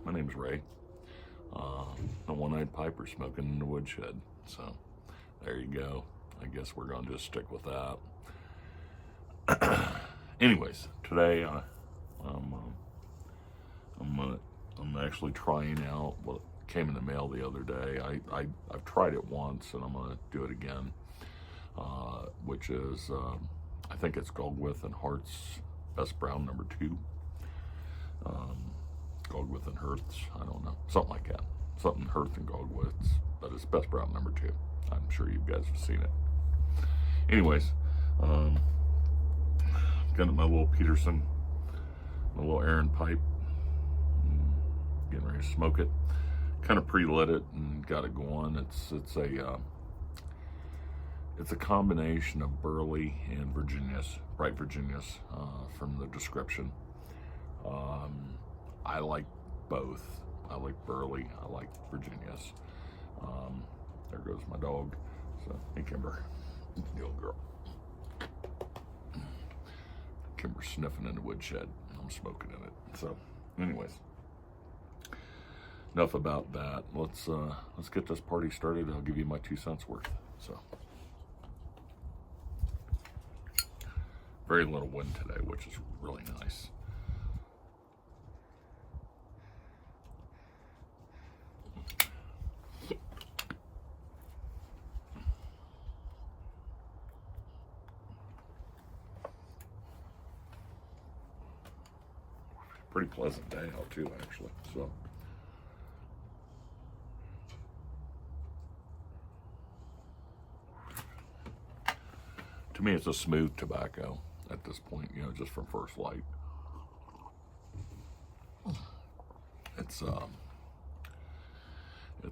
My name's Ray. The One-Eyed Piper smoking in the woodshed. So there you go. I guess we're going to just stick with that. Anyways, today I'm actually trying out what came in the mail the other day. I've tried it once and I'm going to do it again, which is I think it's Gogwith and Hart's Best Brown number 2. Gogwith and Hertz, I don't know, something like that. Something Hertz and Gogwith's, but it's Best Brown number 2. I'm sure you guys have seen it. Anyways, got my little Peterson, my little Aaron pipe, getting ready to smoke it. Kind of pre-lit it and got it going. It's a combination of Burley and Virginia's, bright Virginia's, from the description. I like both. I like Burley. I like Virginia's. There goes my dog. So, hey, Kimber. The old girl. Kimber's sniffing in the woodshed. I'm smoking in it. So, anyways, enough about that. Let's get this party started. I'll give you my 2 cents worth. So, very little wind today, which is really nice. Pretty pleasant day out too, actually. So, to me, it's a smooth tobacco at this point. You know, just from first light. It's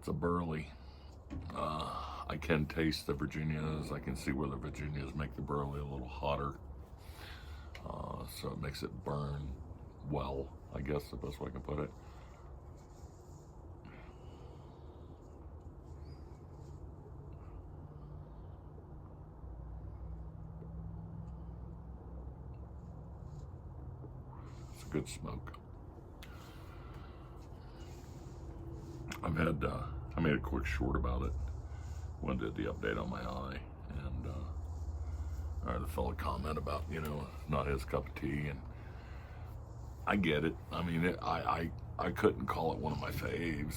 a Burley. I can taste the Virginias. I can see where the Virginias make the Burley a little hotter, so it makes it burn well, I guess the best way I can put it. It's a good smoke. I made a quick short about it when I did the update on my eye, and I had a fellow comment about, you know, not his cup of tea, and I get it. I mean, I couldn't call it one of my faves,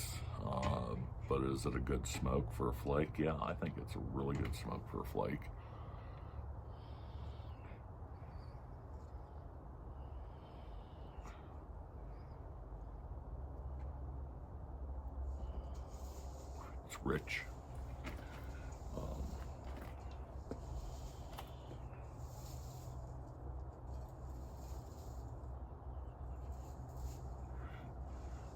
but is it a good smoke for a flake? Yeah, I think it's a really good smoke for a flake. It's rich.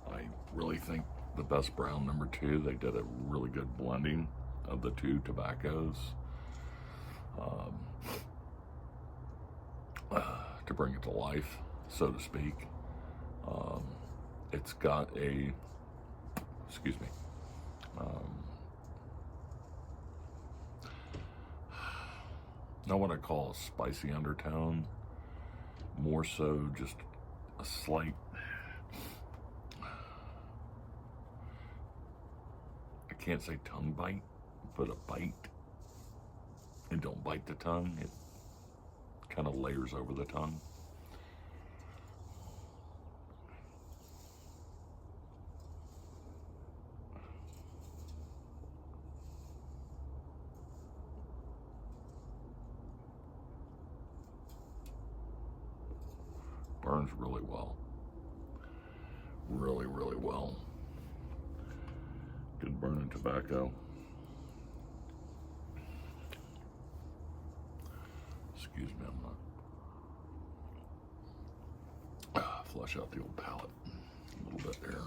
I really think the Best Brown number 2, they did a really good blending of the 2 tobaccos to bring it to life, so to speak. It's got a, excuse me, not what I call a spicy undertone, more so just a slight, I can't say tongue bite, but a bite. And don't bite the tongue, it kind of layers over the tongue. Burns really well. Really, really well. Good burning tobacco. Excuse me, I'm gonna flush out the old palate a little bit there.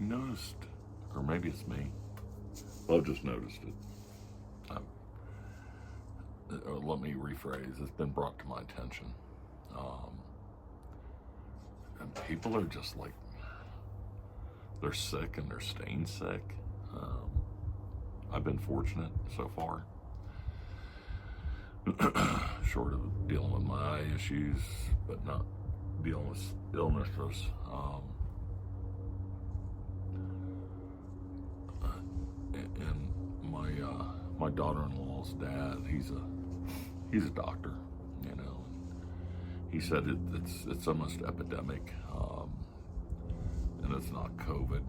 noticed, or maybe it's me, I've just noticed it. Let me rephrase, it's been brought to my attention. And people are just like, they're sick and they're staying sick. I've been fortunate so far, short of dealing with my eye issues, but not dealing with illnesses. And my daughter-in-law's dad, he's a doctor, you know. He said it's almost epidemic, and it's not COVID.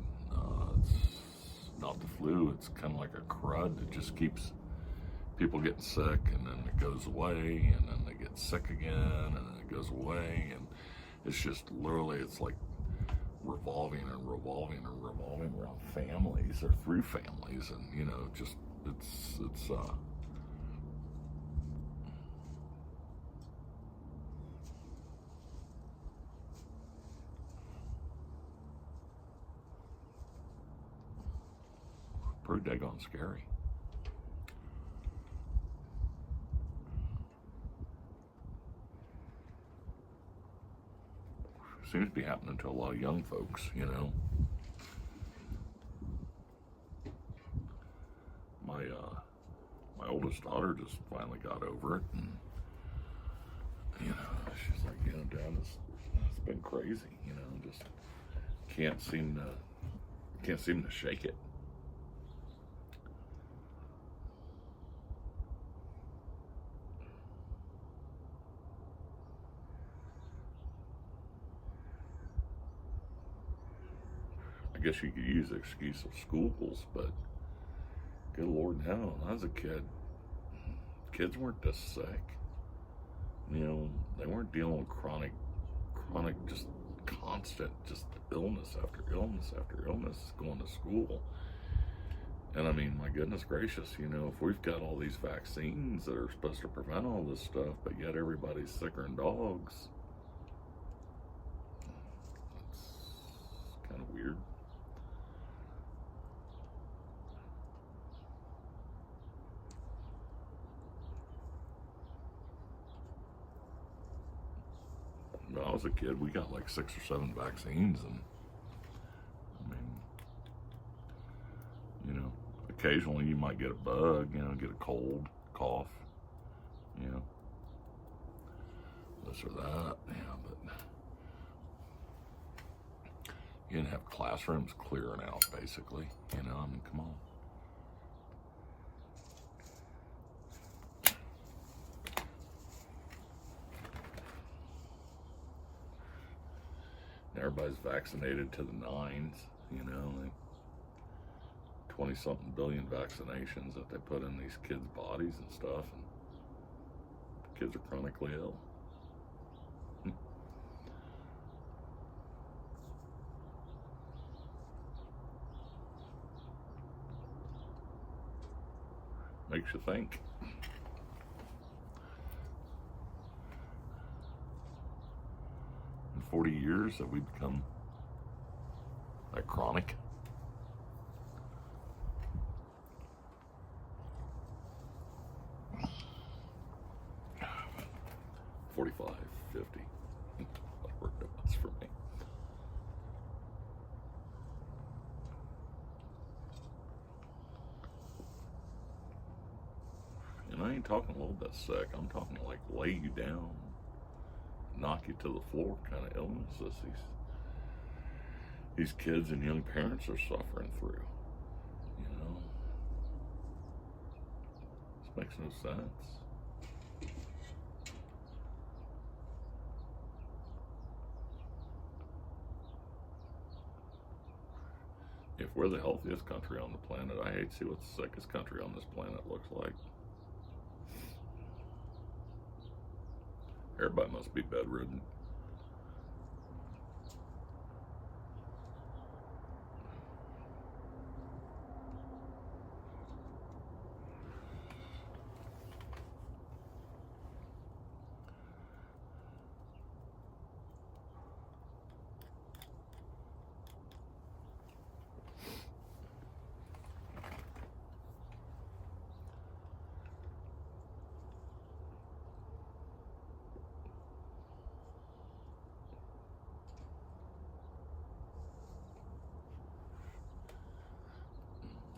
It's not the flu. It's kind of like a crud. It just keeps people getting sick, and then it goes away, and then they get sick again, and then it goes away, and it's just literally, it's like revolving and revolving and revolving around families or through families, and you know, just it's pretty daggone scary. Seems to be happening to a lot of young folks, you know. My oldest daughter just finally got over it, and you know, she's like, you know, Dad, it's been crazy, you know, just can't seem to shake it. I guess you could use the excuse of schools, but good Lord, no. When I was a kid, kids weren't this sick. You know, they weren't dealing with chronic, just constant, just illness after illness after illness going to school. And I mean, my goodness gracious, you know, if we've got all these vaccines that are supposed to prevent all this stuff, but yet everybody's sicker than dogs, it's kind of weird. When I was a kid, we got like 6 or 7 vaccines, and I mean, you know, occasionally you might get a bug, you know, get a cold, cough, you know, this or that, yeah, but you didn't have classrooms clearing out, basically, you know, I mean, come on. Everybody's vaccinated to the nines, you know, 20-something billion vaccinations that they put in these kids' bodies and stuff, and kids are chronically ill. Makes you think. In 40 years, have we become like chronic? $45, $50, whatever it was for me. And I ain't talking a little bit sick. I'm talking like lay you down, knock you to the floor kind of illnesses these kids and young parents are suffering through. You know, this makes no sense. If we're the healthiest country on the planet, I hate to see what the sickest country on this planet looks like. Everybody must be bedridden.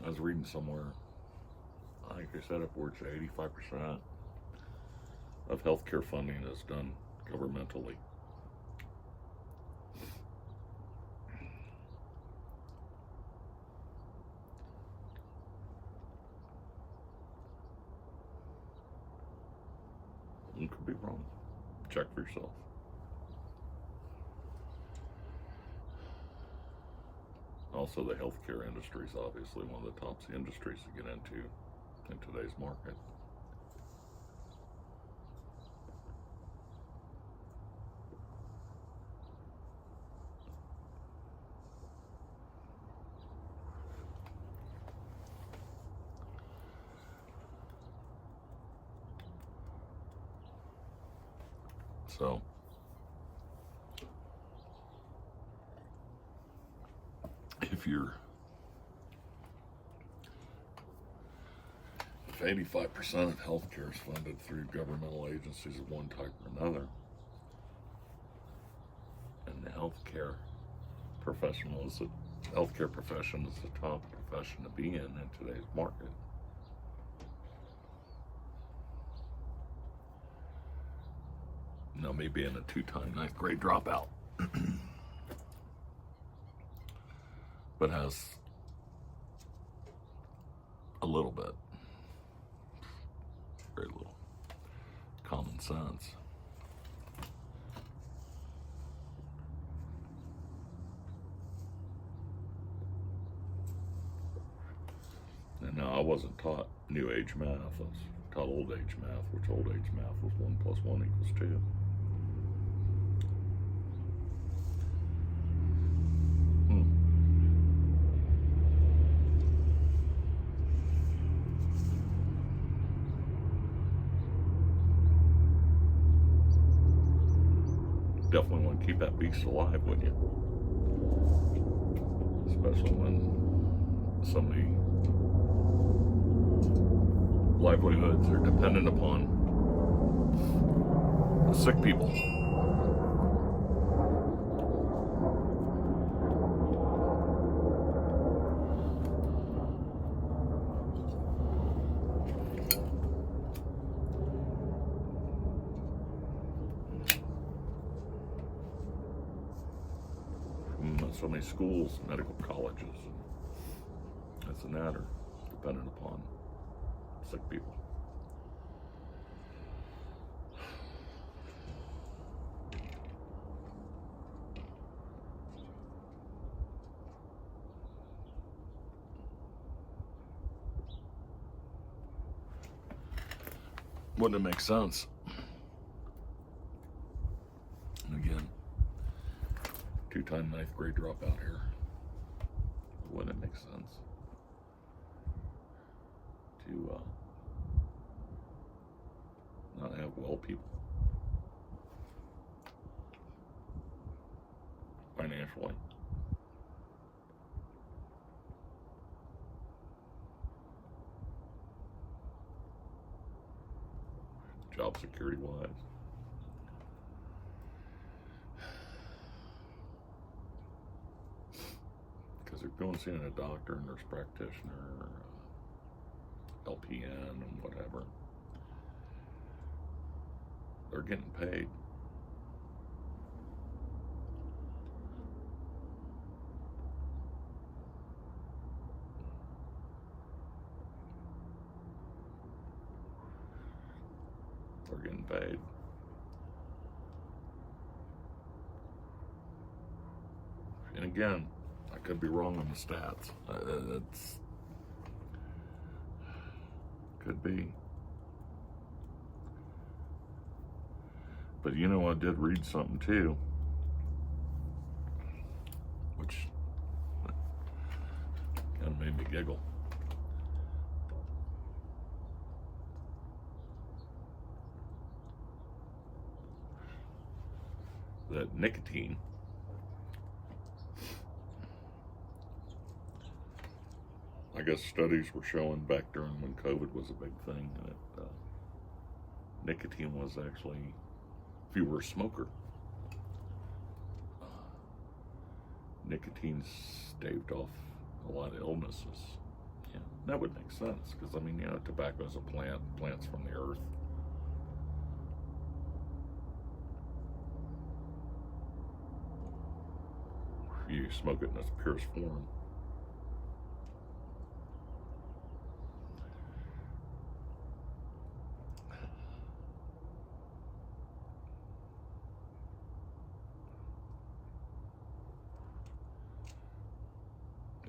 I was reading somewhere, I think they said upwards of 85% of healthcare funding is done governmentally. You could be wrong. Check for yourself. Also, the healthcare industry is obviously one of the top industries to get into in today's market. So, if 85% of healthcare is funded through governmental agencies of one type or another, and the healthcare profession is the top profession to be in today's market. Now, me being a 2-time 9th grade dropout, but has a little bit, very little, common sense. And now I wasn't taught new age math, I was taught old age math, which old age math was 1 + 1 = 2. Definitely want to keep that beast alive, wouldn't you? Especially when so many livelihoods are dependent upon the sick people. So many schools, medical colleges, and this and that are dependent upon sick people. Wouldn't it make sense? And again, 2-time 9th grade dropout here. Wouldn't it make sense to not have well people financially? Job security wise. Because they're going to see a doctor, nurse practitioner, LPN, and whatever. They're getting paid. They're getting paid. And again, I could be wrong on the stats. It's could be. But you know, I did read something too, which kind of made me giggle. That nicotine I guess studies were showing back during when COVID was a big thing that nicotine was actually, if you were a smoker, nicotine staved off a lot of illnesses. Yeah. That would make sense, because I mean, you know, tobacco is a plant, plants from the earth. You smoke it in its purest form.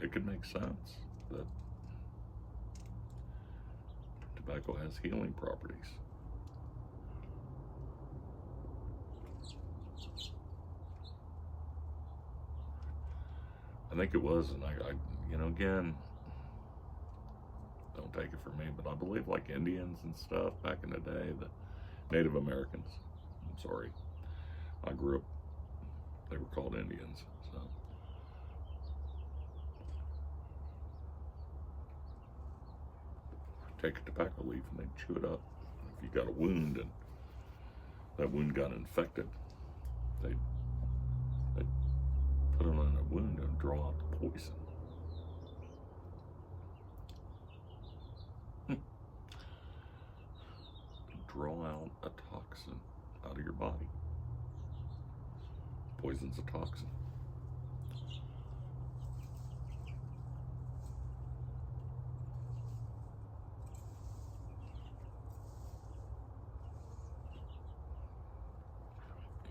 It could make sense that tobacco has healing properties. I think it was, and I you know, again, don't take it from me, but I believe like Indians and stuff back in the day, the Native Americans, I'm sorry, I grew up, they were called Indians, so. Take a tobacco leaf and they'd chew it up. If you got a wound and that wound got infected, they'd put it on a wound and draw out the poison. Draw out a toxin out of your body. Poison's a toxin.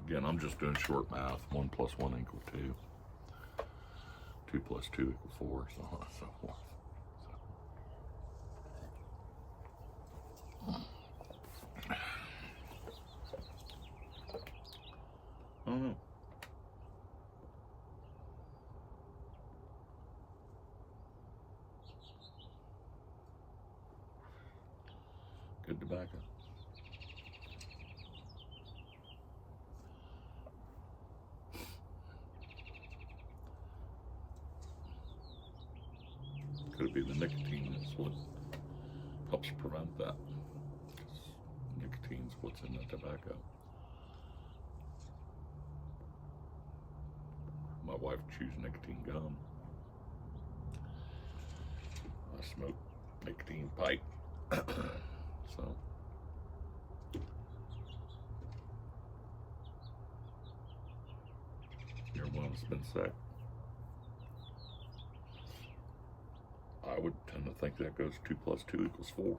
Again, I'm just doing short math. 1 + 1 = 2. 2 + 2 = 4, so on and so forth. I don't know. Good tobacco. Could it be the nicotine is what helps prevent that? Nicotine's what's in the tobacco. My wife chews nicotine gum. I smoke nicotine pipe. So you're one that's been sick. I would tend to think that goes 2 + 2 = 4.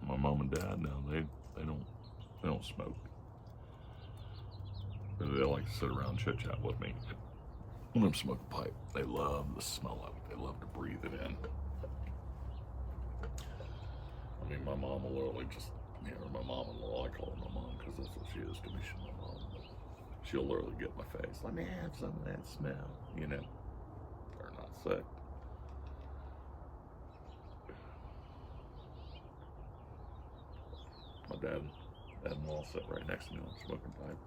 My mom and dad now they don't smoke. They like to sit around chit chat with me. Let them smoke a pipe. They love the smell of it. They love to breathe it in. I mean, my mom will literally just, you know, my mom-in-law, I call her my mom because that's what she is to me. She's my mom. She'll literally get in my face. Let me have some of that smell, you know. They're not sick. My dad-in-law sit right next to me on a smoking pipe.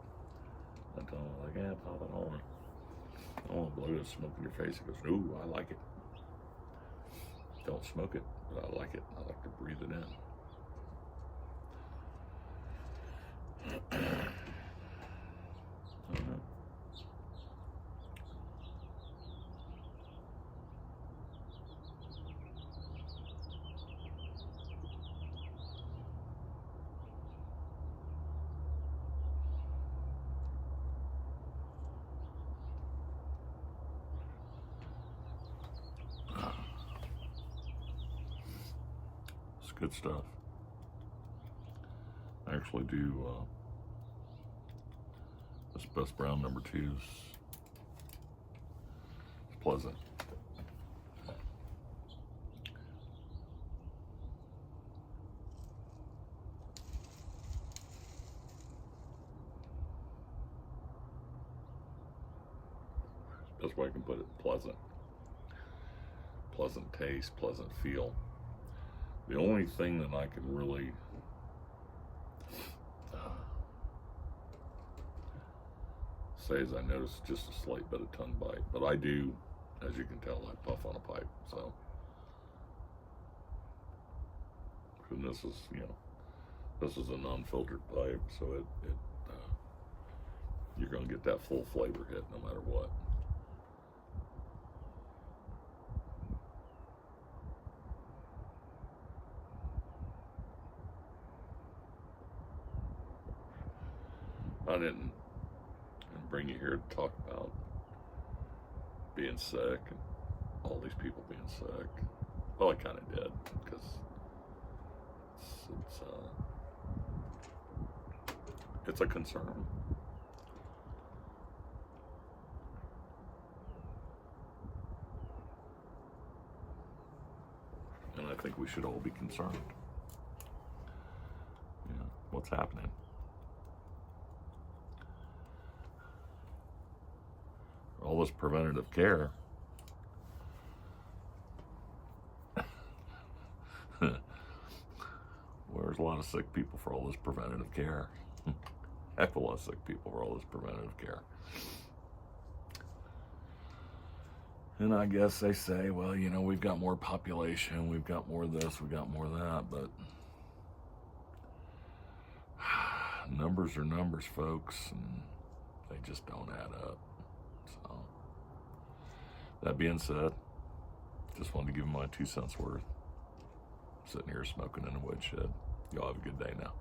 I tell him, like, yeah, pop it on. I want to blow this smoke in your face. He goes, ooh, I like it. Don't smoke it, but I like it. I like to breathe it in. I don't know. It's good stuff. I actually do this Best Brown number 2 is pleasant. That's why I can put it. Pleasant. Pleasant taste, pleasant feel. The only thing that I can really say is I notice just a slight bit of tongue bite, but I do As you can tell, I puff on a pipe, so. And this is, this is a non-filtered pipe, so you're going to get that full flavor hit no matter what. I didn't bring you here to talk about being sick and all these people being sick. Well, I kind of did, because it's a concern. And I think we should all be concerned. What's happening? All this preventative care. There's a lot of sick people for all this preventative care. Heck of a lot of sick people for all this preventative care. And I guess they say, well, we've got more population, we've got more of this, we've got more of that, but numbers are numbers, folks, and they just don't add up. So, that being said, just wanted to give my 2 cents worth. Sitting here smoking in the woodshed. Y'all have a good day now.